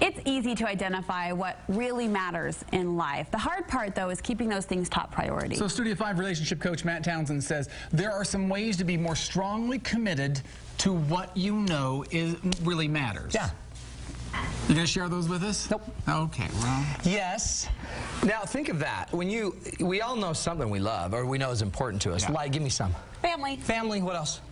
It's easy to identify what really matters in life. The hard part, though, is keeping those things top priority. So Studio 5 relationship coach Matt Townsend says there are some ways to be more strongly committed to what you know really matters. Yeah. You gonna share those with us? Nope. Okay, well. Yes. Now think of that. We all know something we love or we know is important to us. Yeah. Like, give me some. Family. Family, what else?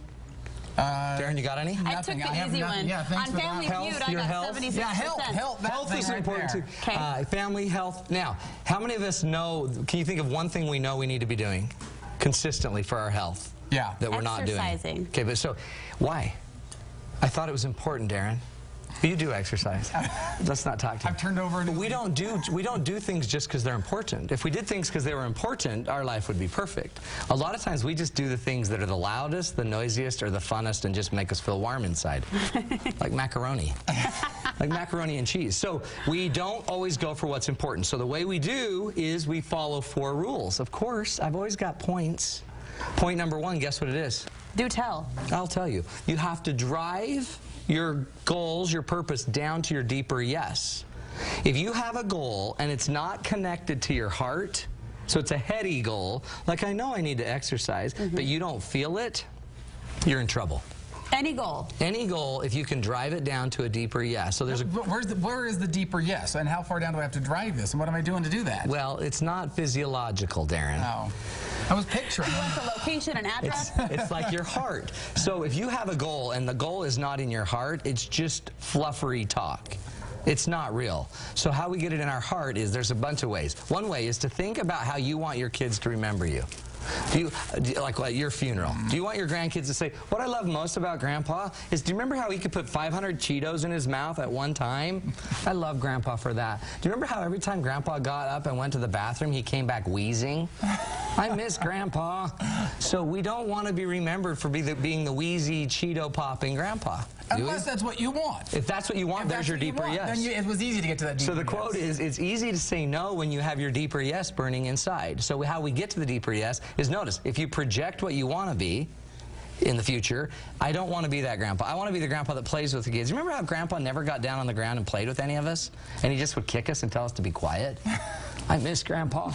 Darren, you got any? I took the easy one. Yeah, On Family Feud, I got 76%. Yeah, health. Health is important too. Okay. Family, health. Now, how many of us know, can you think of one thing we know we need to be doing consistently for our health? Yeah. That we're not doing? Exercising. Okay, but so, why? I thought it was important, Darren. You do exercise. Let's not talk to you. I've turned over. But we don't do things just because they're important. If we did things because they were important, our life would be perfect. A lot of times we just do the things that are the loudest, the noisiest, or the funnest, and just make us feel warm inside, like macaroni, like macaroni and cheese. So we don't always go for what's important. So the way we do is we follow 4 rules. Of course, I've always got points. Point number 1, guess what it is? Do tell. I'll tell you. You have to drive your goals, your purpose, down to your deeper yes. If you have a goal and it's not connected to your heart, so it's a heady goal, like I know I need to exercise, but you don't feel it, you're in trouble. Any goal. Any goal, if you can drive it down to a deeper yes. So there's a... Where is the deeper yes? And how far down do I have to drive this? And what am I doing to do that? Well, it's not physiological, Darren. No. I was picturing. You want the location and address? It's like your heart. So if you have a goal and the goal is not in your heart, it's just fluffery talk. It's not real. So how we get it in our heart is there's a bunch of ways. One way is to think about how you want your kids to remember you. Like at your funeral, do you want your grandkids to say, what I love most about Grandpa is, do you remember how he could put 500 Cheetos in his mouth at one time? I love Grandpa for that. Do you remember how every time Grandpa got up and went to the bathroom, he came back wheezing? I miss Grandpa. So we don't want to be remembered for being the wheezy, Cheeto-popping Grandpa. Unless that's what you want. If that's what you want, there's your deeper yes. Then it was easy to get to that deeper yes. So the quote is, it's easy to say no when you have your deeper yes burning inside. So how we get to the deeper yes is, notice, if you project what you want to be in the future, I don't want to be that grandpa. I want to be the grandpa that plays with the kids. Remember how Grandpa never got down on the ground and played with any of us? And he just would kick us and tell us to be quiet? I miss Grandpa.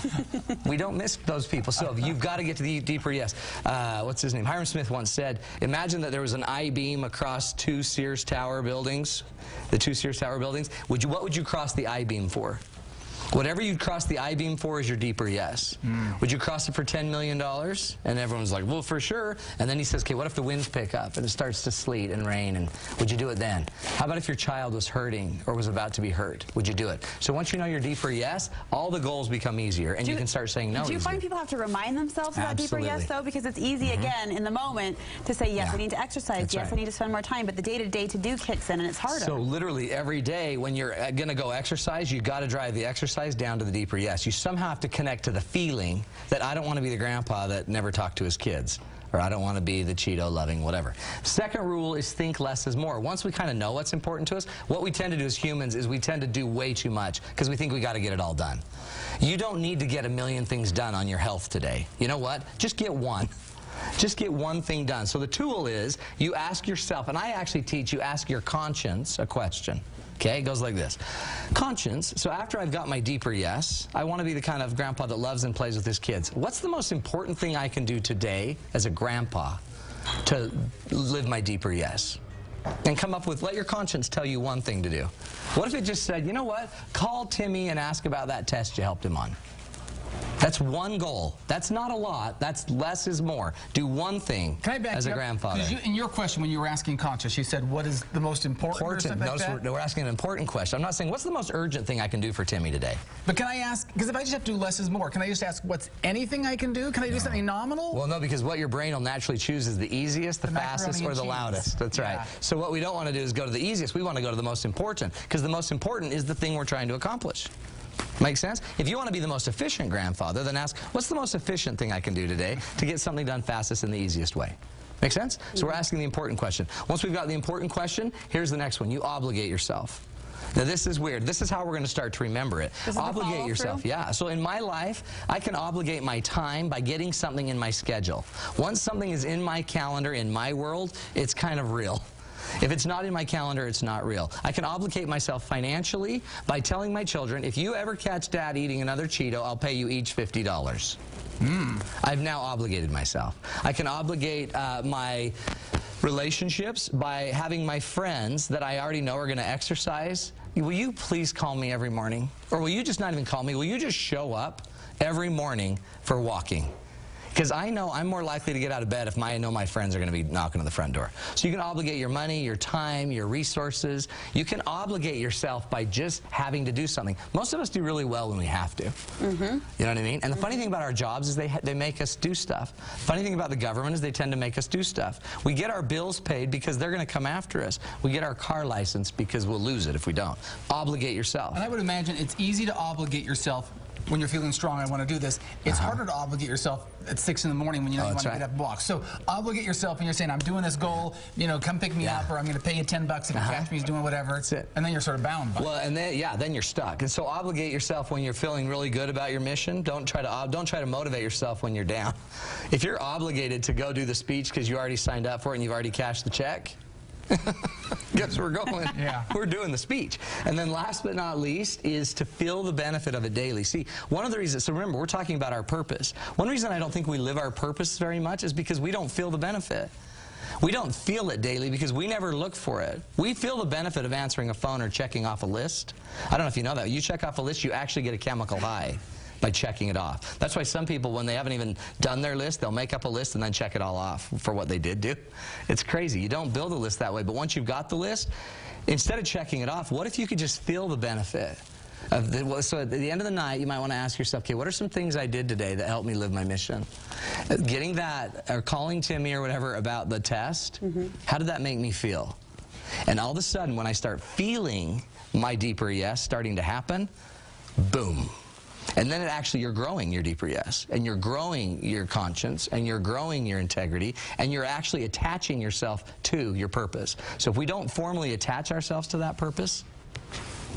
We don't miss those people. So you've got to get to the deeper yes. What's his name? Hiram Smith once said, imagine that there was an I-beam across 2 Sears Tower buildings, the 2 Sears Tower buildings. What would you cross the I-beam for? Whatever you'd cross the I-beam for is your deeper yes. Would you cross it for $10 million? And everyone's like, well, for sure. And then he says, okay, what if the winds pick up and it starts to sleet and rain? And would you do it then? How about if your child was hurting or was about to be hurt? Would you do it? So once you know your deeper yes, all the goals become easier, and you can start saying no. Do you find people have to remind themselves of that deeper yes, though? Because it's easy, again, in the moment to say, yes, I need to exercise, That's yes, right. I need to spend more time, but the day-to-day to-do kicks in, and it's harder. So literally every day when you're going to go exercise, you've got to drive the exercise down to the deeper yes. You somehow have to connect to the feeling that I don't want to be the grandpa that never talked to his kids, or I don't want to be the Cheeto-loving whatever. Second rule is think less is more. Once we kind of know what's important to us, what we tend to do as humans is we tend to do way too much because we think we got to get it all done. You don't need to get a million things done on your health today. You know what? Just get one. Just get one thing done. So the tool is you ask yourself, and I actually teach you ask your conscience a question. Okay, it goes like this. Conscience, so after I've got my deeper yes, I want to be the kind of grandpa that loves and plays with his kids. What's the most important thing I can do today as a grandpa to live my deeper yes? And come up with, let your conscience tell you one thing to do. What if it just said, you know what, call Timmy and ask about that test you helped him on. That's one goal. That's not a lot. That's less is more. Do one thing as a grandfather. In your question, when you were asking conscious, you said, what is the most important? We're asking an important question. I'm not saying, what's the most urgent thing I can do for Timmy today? But can I ask, because if I just have to do less is more, can I just ask what's anything I can do? Can I do something nominal? Well, no, because what your brain will naturally choose is the easiest, the fastest, or the loudest. That's right. So what we don't want to do is go to the easiest. We want to go to the most important, because the most important is the thing we're trying to accomplish. Make sense? If you want to be the most efficient grandfather, then ask, what's the most efficient thing I can do today to get something done fastest and the easiest way? Make sense? So we're asking the important question. Once we've got the important question, here's the next one. You obligate yourself. Now this is weird. This is how we're going to start to remember it. Obligate yourself. Yeah. So in my life, I can obligate my time by getting something in my schedule. Once something is in my calendar, in my world, it's kind of real. If it's not in my calendar, it's not real. I can obligate myself financially by telling my children, if you ever catch Dad eating another Cheeto, I'll pay you each $50. I've now obligated myself. I can obligate my relationships by having my friends that I already know are going to exercise. Will you please call me every morning? Or will you just not even call me? Will you just show up every morning for walking? Because I know I'm more likely to get out of bed if I know my friends are going to be knocking on the front door. So you can obligate your money, your time, your resources. You can obligate yourself by just having to do something. Most of us do really well when we have to. You know what I mean? And the funny thing about our jobs is they make us do stuff. Funny thing about the government is they tend to make us do stuff. We get our bills paid because they're going to come after us. We get our car license because we'll lose it if we don't. Obligate yourself. And I would imagine it's easy to obligate yourself when you're feeling strong, I want to do this. It's harder to obligate yourself at 6 in the morning when you know you want to get up and walk. So obligate yourself when you're saying, I'm doing this goal, you know, come pick me up, or I'm going to pay you $10 if you catch me doing whatever. That's it. And then you're sort of bound by it. Well, and then, then you're stuck. And so obligate yourself when you're feeling really good about your mission. Don't try to motivate yourself when you're down. If you're obligated to go do the speech because you already signed up for it and you've already cashed the check, guess we're going. We're doing the speech. And then last but not least is to feel the benefit of it daily. See, one of the reasons, so remember, we're talking about our purpose. One reason I don't think we live our purpose very much is because we don't feel the benefit. We don't feel it daily because we never look for it. We feel the benefit of answering a phone or checking off a list. I don't know if you know that. You check off a list, you actually get a chemical high by checking it off. That's why some people, when they haven't even done their list, they'll make up a list and then check it all off for what they did do. It's crazy. You don't build a list that way, but once you've got the list, instead of checking it off, what if you could just feel the benefit of the, so at the end of the night, you might want to ask yourself, okay, what are some things I did today that helped me live my mission? Getting that, or calling Timmy or whatever about the test, how did that make me feel? And all of a sudden, when I start feeling my deeper yes starting to happen, boom. And then you're growing your deeper yes, and you're growing your conscience, and you're growing your integrity, and you're actually attaching yourself to your purpose. So if we don't formally attach ourselves to that purpose,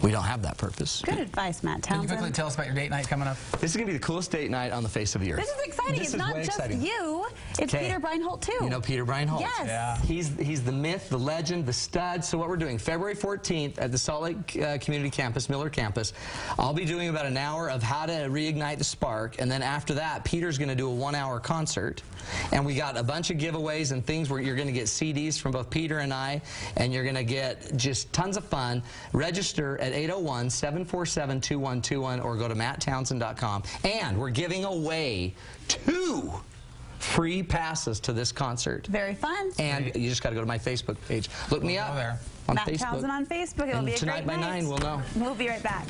we don't have that purpose. Good advice, Matt Townsend. Can you quickly tell us about your date night coming up? This is going to be the coolest date night on the face of the earth. This is exciting. It's not just you. It's Peter Breinholt, too. You know Peter Breinholt? Yes. Yeah. He's the myth, the legend, the stud. So what we're doing, February 14th at the Salt Lake Community Campus, Miller Campus, I'll be doing about an hour of how to reignite the spark. And then after that, Peter's going to do a 1-hour concert. And we got a bunch of giveaways and things where you're going to get CDs from both Peter and I, and you're going to get just tons of fun. Register at 801-747-2121 or go to matttownsend.com. And we're giving away 2 free passes to this concert. Very fun. And you just got to go to my Facebook page. Look me up on Matt Facebook. Townsend on Facebook. It'll be a tonight great by night. 9, we'll know. We'll be right back.